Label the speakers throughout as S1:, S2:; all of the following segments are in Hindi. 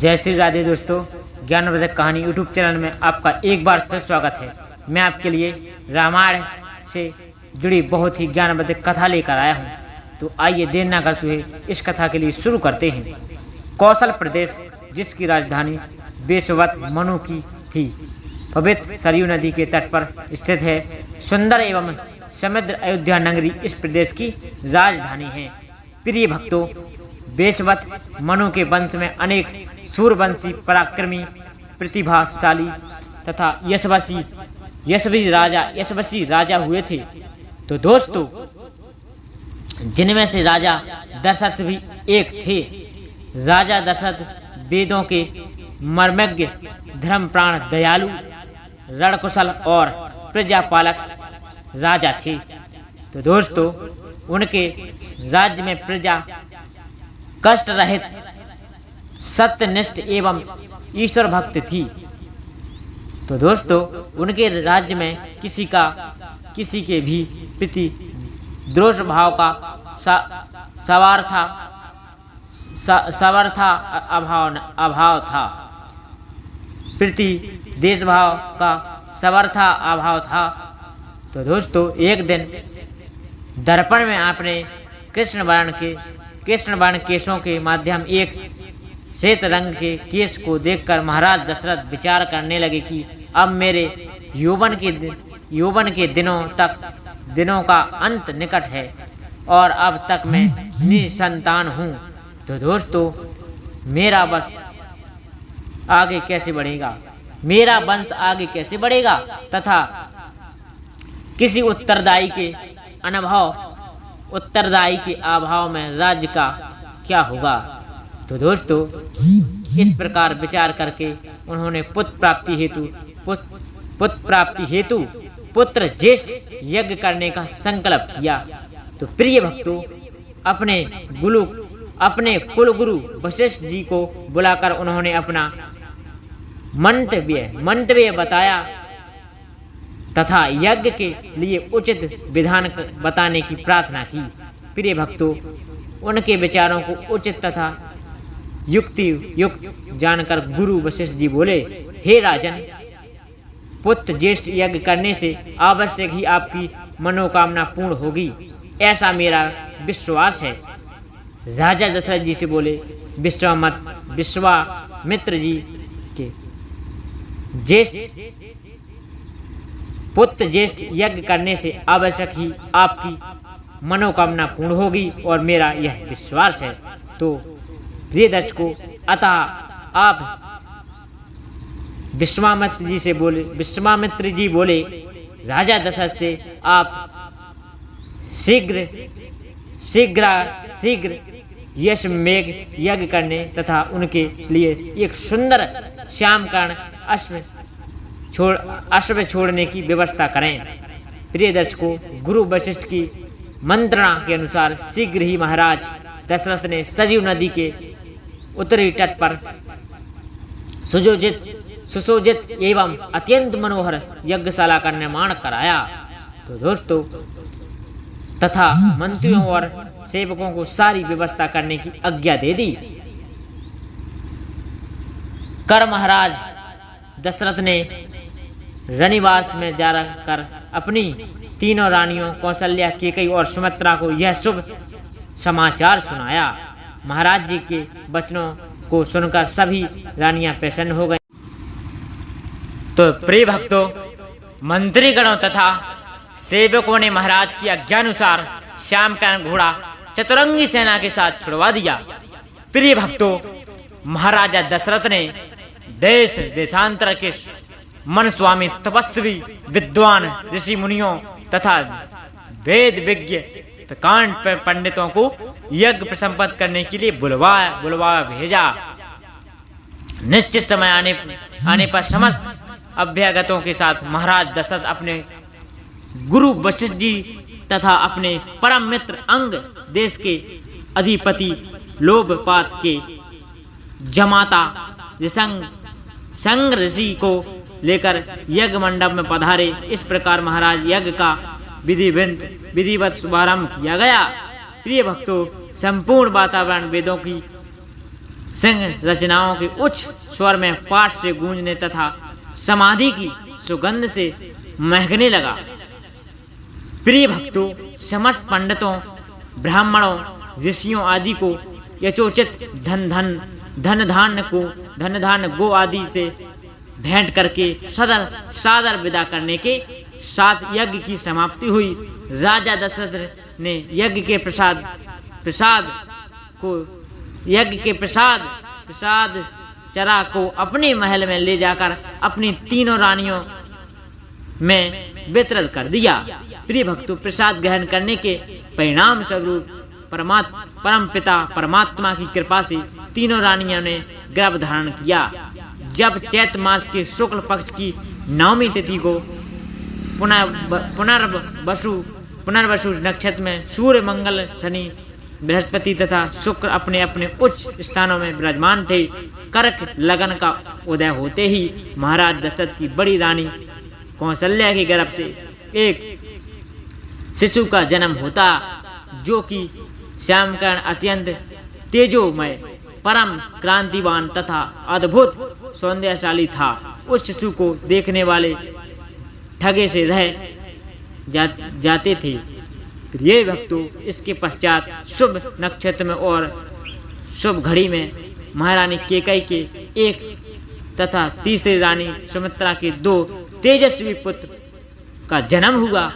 S1: जय श्री राधे दोस्तों, ज्ञानवर्धक कहानी यूट्यूब चैनल में आपका एक बार फिर स्वागत है। मैं आपके लिए रामायण से जुड़ी बहुत ही ज्ञानवर्धक कथा लेकर आया हूँ। तो आइए देर न करते हुए इस कथा के लिए शुरू करते हैं। कौशल प्रदेश, जिसकी राजधानी बेशवत मनु की थी, पवित्र सरयू नदी के तट पर स्थित है। सुंदर एवं समृद्ध अयोध्या नगरी इस प्रदेश की राजधानी है। प्रिय भक्तों, बेशवत मनु के वंश में अनेक सूरवंशी, पराक्रमी, प्रतिभाशाली तथा यशस्वी राजा हुए थे। तो दोस्तों, जिनमें से राजा दशरथ भी एक थे। राजा दशरथ वेदों के मर्मज्ञ, धर्मप्राण, दयालु, रणकुशल और प्रजापालक राजा थे। तो दोस्तों, उनके राज्य में प्रजा कष्ट रहित, सत्यनिष्ठ एवं ईश्वर भक्त थी। तो दोस्तों, उनके राज्य में किसी के भी प्रति द्रोष भाव का सवार्था अभाव था। प्रति देशभाव का सवार्था अभाव था। तो दोस्तों, एक दिन दर्पण में आपने कृष्ण वर्ण केशों के माध्यम एक श्वेत रंग के केश को देखकर महाराज दशरथ विचार करने लगे कि अब मेरे यौवन के दिनों का अंत निकट है और अब तक मैं निसंतान हूँ। तो दोस्तों, मेरा वंश आगे कैसे बढ़ेगा तथा किसी उत्तरदायी के अभाव में राज्य का क्या होगा। तो दोस्तों, इस प्रकार विचार करके उन्होंने पुत्र प्राप्ति हेतु पुत्र ज्येष्ठ यज्ञ करने का संकल्प किया। तो प्रिय भक्तों, अपने कुलगुरु वशिष्ठ जी को बुलाकर उन्होंने अपना मंतव्य बताया तथा यज्ञ के लिए उचित विधान बताने की प्रार्थना की। प्रिय भक्तों, उनके विचारों को उचित तथा युक्त जानकर गुरु वशिष्ठ जी बोले, हे राजन, पुत्र ज्येष्ठ यज्ञ करने से अवश्य ही आपकी मनोकामना पूर्ण होगी, ऐसा मेरा विश्वास है। राजा दशरथ जी से बोले, विश्वामित्र जी के पुत्र ज्येष्ठ यज्ञ करने से आवश्यक ही आपकी मनोकामना पूर्ण होगी और मेरा यह विश्वास है। तो प्रिय दर्शकों, अतः आप विश्वामित्र जी बोले राजा दशरथ से, आप शीघ्र यशमेघ यज्ञ करने तथा उनके लिए एक सुंदर श्यामकर्ण अश्व छोड़ने की व्यवस्था करें। प्रिय दर्शकों, गुरु वशिष्ठ की मंत्रणा के अनुसार शीघ्र ही महाराज दशरथ ने सरयू नदी के उत्तरी तट पर सुसज्जित एवं अत्यंत मनोहर यज्ञशाला का निर्माण कराया। तो दोस्तों, तथा मंत्रियों और सेवकों को सारी व्यवस्था करने की आज्ञा दे दी। कर महाराज दशरथ ने रनिवास में जाकर अपनी तीनों रानियों कौशल्या, केकई और सुमित्रा को यह शुभ समाचार सुनाया। महाराज जी के वचनों को सुनकर सभी रानियां प्रसन्न हो गईं। तो प्रिय भक्तों, मंत्रीगणों तथा सेवकों ने महाराज की आज्ञानुसार श्यामकर्ण घोड़ा चतुरंगी सेना के साथ छुड़वा दिया। प्रिय भक्तों, महाराजा दशरथ ने देश देशांतर के मन स्वामी, तपस्वी, विद्वान, ऋषि मुनियों तथा वेद विज्ञ कांड पंडितों को यज्ञ प्रसंपन्न करने के लिए बुलवा भेजा। निश्चित समय आने पर समस्त अभ्यागतों के साथ महाराज दशरथ अपने गुरु वशिष्ठ जी तथा अपने परम मित्र अंग, देश के अधिपति, लोभपात के जमाता संग ऋषि को लेकर यज्ञ मंडप में पधारे। इस प्रकार महाराज यज्ञ का विधिवत शुभारंभ किया गया। प्रिय भक्तों, संपूर्ण वातावरण वेदों की सिंह रचनाओं के उच्च स्वर में पाठ से गूंजने तथा समाधि की सुगंध से महकने लगा। प्रिय भक्तों, समस्त पंडितों, ब्राह्मणों, ऋषियों आदि को यथोचित धन धान्य गो आदि से भेंट करके सादर विदा करने के साथ यज्ञ की समाप्ति हुई। राजा दशरथ ने यज्ञ के प्रसाद चरा को अपने महल में ले जाकर अपनी तीनों रानियों में वितरण कर दिया। प्रिय भक्तों, प्रसाद ग्रहण करने के परिणाम स्वरूप परम पिता परमात्मा की कृपा से तीनों रानियों ने गर्भ धारण किया। जब चैत्र मास के शुक्ल पक्ष की नवमी तिथि को पुनर्वसु नक्षत्र में सूर्य, मंगल, शनि, बृहस्पति तथा शुक्र अपने अपने उच्च स्थानों में विराजमान थे। कर्क लगन का उदय होते ही महाराज दशरथ की बड़ी रानी कौशल्या के गर्भ से एक शिशु का जन्म होता, जो कि श्यामकर्ण, अत्यंत तेजोमय, परम क्रांतिवान तथा अद्भुत सौंदर्यशाली था। उस शिशु को देखने वाले ठगे से रह जाते थे। प्रिय भक्तों, इसके पश्चात शुभ नक्षत्र में और शुभ घड़ी में महारानी केकई के एक तथा तीसरी रानी सुमित्रा के 2 तेजस्वी पुत्र का जन्म हुआ।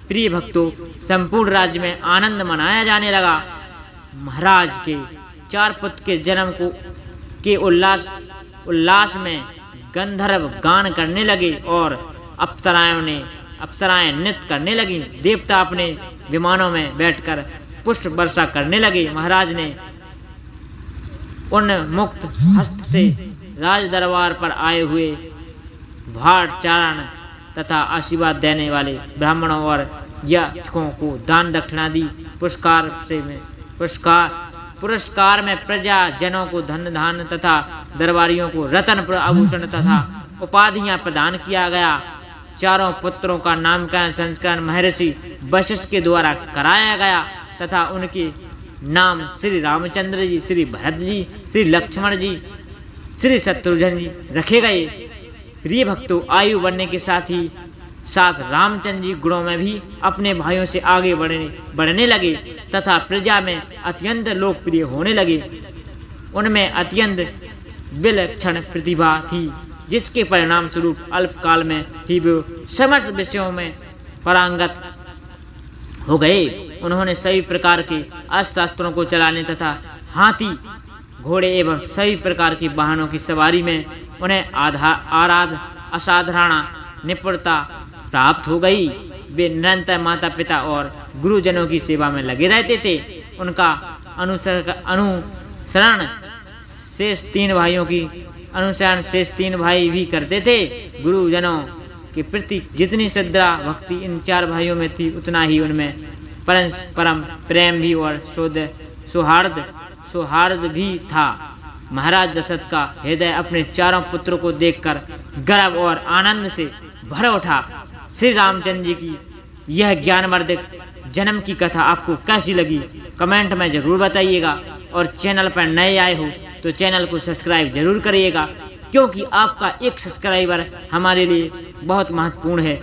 S1: प्रिय भक्तों, संपूर्ण राज्य में आनंद मनाया जाने लगा। महाराज के 4 पुत्र के जन्म के उल्लास में गंधर्व गान करने लगे और अप्सराएं नृत्य करने लगी। देवता अपने विमानों में बैठकर पुष्प वर्षा करने लगे। महाराज ने उन मुक्त हस्त से राज दरबार पर आए हुए भाटचारण तथा आशीर्वाद देने वाले ब्राह्मणों और याचकों को दान दक्षिणा दी। पुरस्कार में प्रजा जनों को धन धान तथा दरबारियों को रत्न आभूषण तथा उपाधियां प्रदान किया गया। चारों पुत्रों का नामकरण संस्करण महर्षि वशिष्ठ के द्वारा कराया गया तथा उनके नाम श्री रामचंद्र जी, श्री भरत जी, श्री लक्ष्मण जी, श्री शत्रुघ्न जी रखे गए। प्रिय भक्तों, आयु बढ़ने के साथ रामचंद्र जी गुणों में भी अपने भाइयों से आगे बढ़ने लगे तथा प्रजा में अत्यंत लोकप्रिय होने लगे। उनमें अत्यंत विलक्षण प्रतिभा थी, जिसके परिणाम स्वरूप अल्पकाल में ही वे समस्त विषयों में पारंगत हो गए। उन्होंने सभी प्रकार के अस्त्र शस्त्रों को चलाने तथा हाथी, घोड़े एवं सभी प्रकार के वाहनों की सवारी में उन्हें असाधारण निपुणता प्राप्त हो गई। वे निरंतर माता पिता और गुरुजनों की सेवा में लगे रहते थे। उनका अनुसरण शेष 3 भाई भी करते थे। गुरुजनों के प्रति जितनी श्रद्धा भक्ति इन 4 भाइयों में थी, उतना ही उनमें परम प्रेम भी और सौहार्द भी था। महाराज दशरथ का हृदय अपने चारों पुत्रों को देखकर गर्व और आनंद से भर उठा। श्री रामचंद्र जी की यह ज्ञानवर्धक जन्म की कथा आपको कैसी लगी, कमेंट में जरूर बताइएगा। और चैनल पर नए आए हो तो चैनल को सब्सक्राइब जरूर करिएगा, क्योंकि आपका एक सब्सक्राइबर हमारे लिए बहुत महत्वपूर्ण है।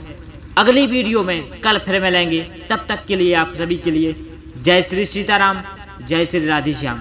S1: अगली वीडियो में कल फिर मिलेंगे। तब तक के लिए आप सभी के लिए जय श्री सीताराम, जय श्री राधेश्याम।